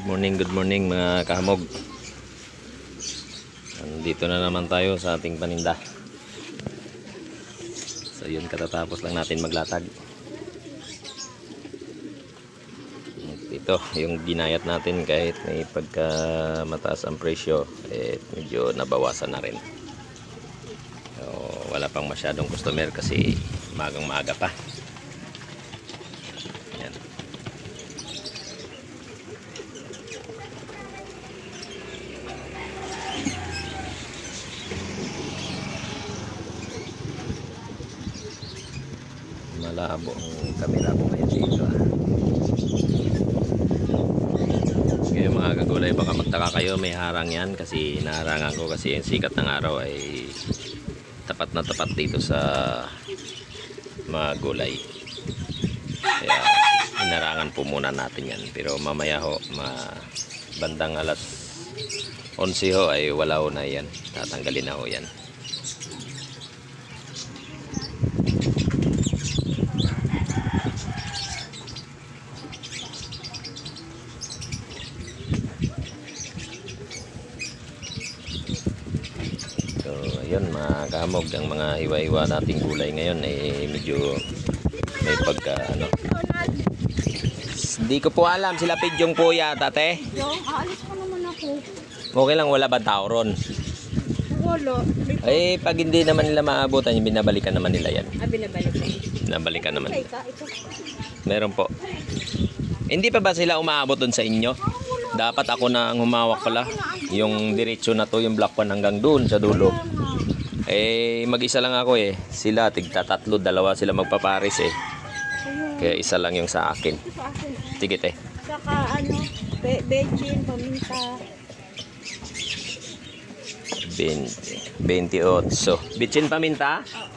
Good morning mga kahamog. Nandito na naman tayo sa ating paninda. So yun, katatapos lang natin maglatag. Ito yung ginayat natin, kahit may pagka mataas ang presyo, medyo nabawasan na rin. So, wala pang masyadong customer kasi magang maaga pa. Yan. Malabo ang camera ko ngayon dito. Ngayon mga kagulay, baka magtaka kayo, may harang yan kasi naharangan ko kasi yung sikat ng araw ay tapat na tapat dito sa mga gulay. Kaya inarangan po muna natin yan, pero mamaya ho, bandang alas 11 ho ay wala ho na yan, tatanggalin na ho yan. Ayun mga kahamog, ang mga iwa-iwa nating gulay ngayon ay medyo may pagka Hindi ko po alam, sila Pidyong po yata, te. Yung, aalis ko naman ako. Okay lang, wala ba tao ron? Wala. Eh, pag hindi naman nila maabutan, binabalikan naman nila yan. Binabalikan. Binabalikan naman. Ito. Meron po. Hindi pa ba sila umaabot doon sa inyo? Dapat ako na ang humawak pala. Yung diretso na to, yung block 1 hanggang doon sa dulo. Eh, mag-isa lang ako eh. Sila, tigtatatlo, dalawa sila magpaparis eh. Kaya isa lang yung sa akin. Sige, te. Saka bechin, paminta. 28. Bechin paminta? Oo.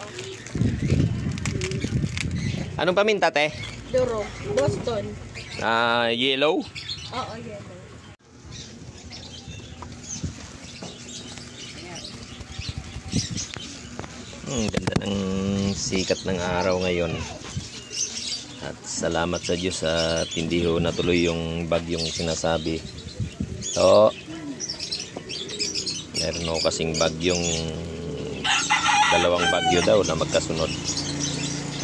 Anong paminta, te? Duro. Boston. Yellow? Oo, yellow. Ganda ng sikat ng araw ngayon. At salamat sa Diyos sa tindiho na tuloy yung bagyong sinasabi. So, meron ako kasing bagyong dalawang bagyo daw na magkasunod.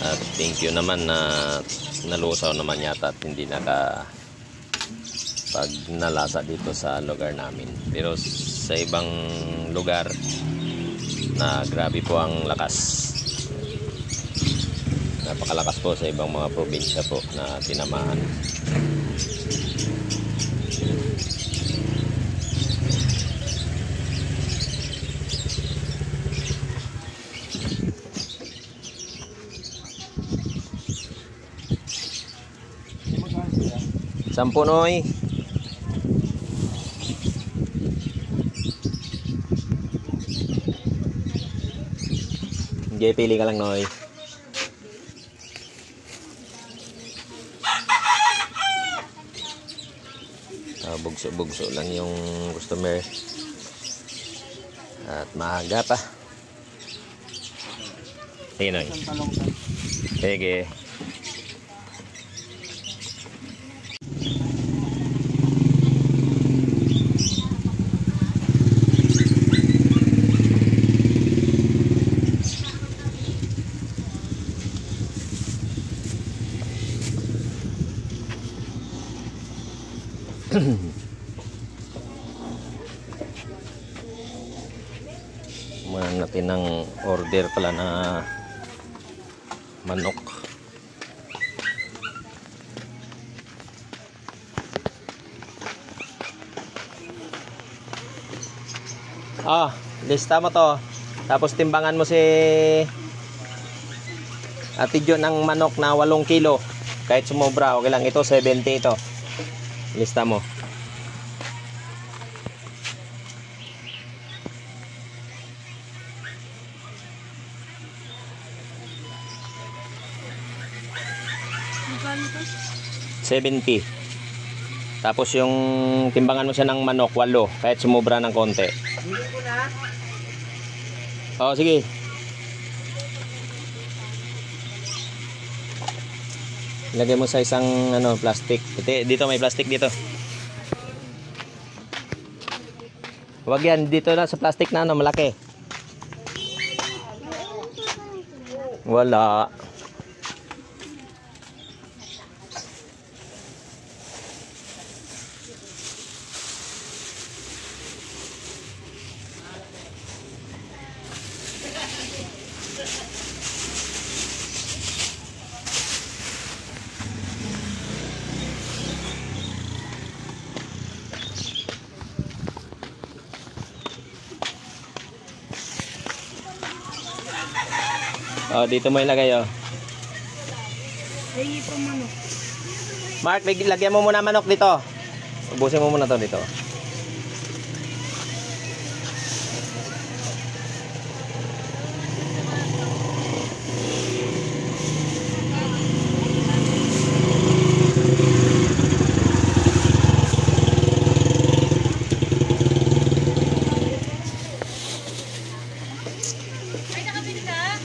At thank you naman na nalusaw naman yata at hindi pag nalasa dito sa lugar namin. Pero sa ibang lugar na grabe po ang lakas. Napakalakas po sa ibang mga probinsya po na tinamaan. Sampo, Noy. Sige, pili ka lang, Noy. Bugso-bugso lang yung customer. At maaga pa. Sige, Noy. Sige. Kumain natin ng order pala na manok. Lista mo to. Tapos timbangan mo si Ate Jo ng manok na 8 kilo. Kahit sumobra, okay lang. Ito 70 ito. Lista mo. Magkano to? 70. Tapos yung timbangan mo siya ng manok 8, kahit sumobra ng konti. Hindi ko na. Oo, sige. Ilagay mo sa isang plastic. Dito may plastic dito. Huwag yan, dito lang sa plastic na ano, malaki. Wala. Oh, dito mo ilagay oh. Ay, manok. Mark, lagyan mo muna manok dito. Ubusin mo muna to dito. Ay, nakabili ka?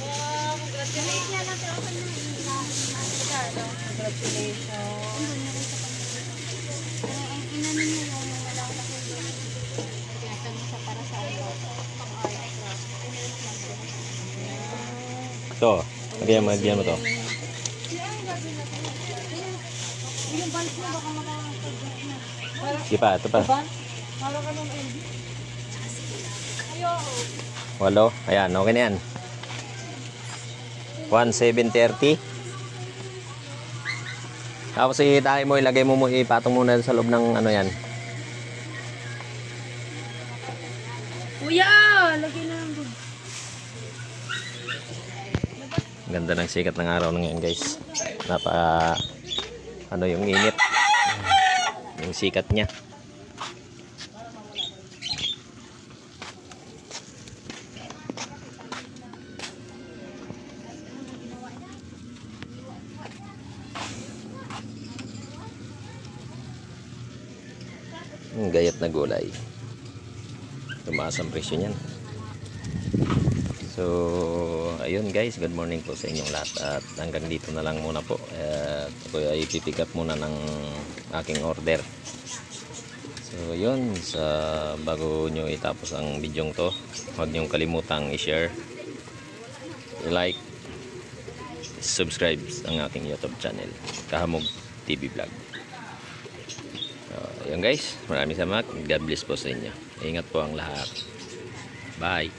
Wow, congratulations. Congratulations. Ito, lagyan mo to. Sige pa, ito pa. Walo. Ayan, okay na yan. 1,730. Tapos itay mo, ilagay mo, ipatong muna sa loob ng ano yan. Kuya, lagyan na lang doon. Ganda ng sikat ng araw ngayon guys. Ano yung init. Yung sikat niya. Gayat na gulay. Tumaas ang presyo niyan. So, ayun guys, good morning po sa inyong lahat at hanggang dito na lang muna po. Ako ay pipick up muna ng aking order. So, yun, bago nyo itapos ang video to, huwag nyo kalimutang i-share, i-like, subscribe ang aking YouTube channel, Kahamog TV Vlog. So, ayun guys, maraming salamat. God bless po sa inyo. Ingat po ang lahat. Bye.